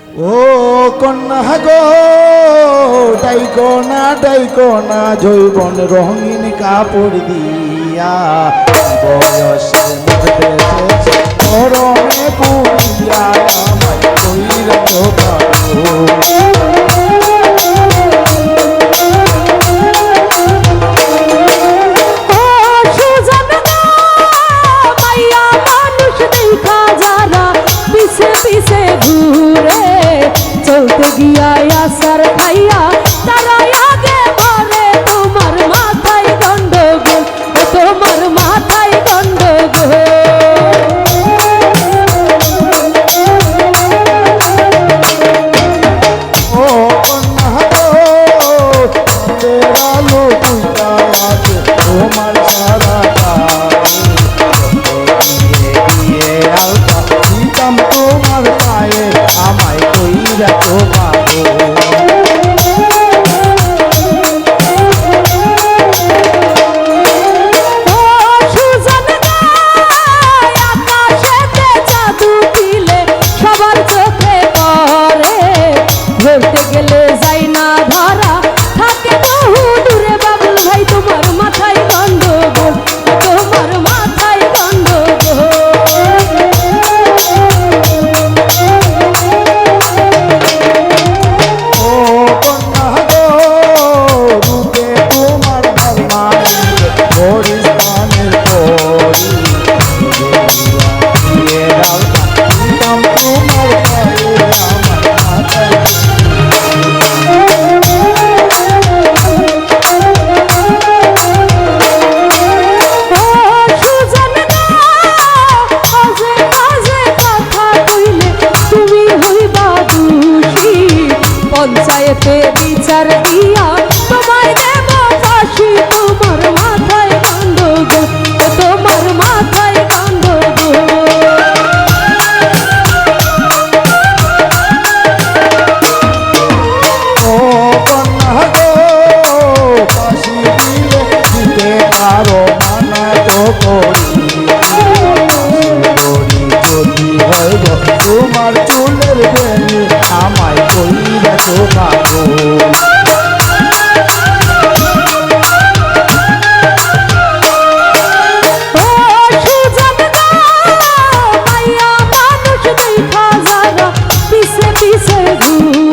ও কন্যা গো ডাইকো না জৈবন রঙিন কাপড় দিয়া বয়সের মধ্যে গরমে পুরিয়া আমায় কইরা চলতে গিয়া আসার খাইয়া তারা আগে মরে তোমার মাথায় গন্ডগোল তোমার মাথায় গন্ডগোল ও কন্যা গো আলো পুইতা আছে তোমার সারা দিয়ে আলতা দিতাম তোমার পায়ে আমায় কইরা তো পাবো ধরতে গেলে যাই না ধরা থাকে বহু দূরে বাবুল ভাই তোমার মাথায় গন্ডগোল তোমার মাথায় গন্ডগোল ও কন্যা গো রূপে তোমার ভালমানি হরিস্থানের পরি দিয়ে আলতা দিতাম তোমার পায়ে আমার মাথায় পঞ্চায়েতে বিচার দিয়া তোমায় দেব ফাঁসি তোমার মাথায় গন্ডগোল তোমার মাথায় গন্ডগোল ও কন্যা গো ফাঁসি দিলে দিতে পারো মানা তো করি যদি হয় গো তোমার চুলের বেনি আমায় কইরা তো পাবো পিছে পিছে ঘুর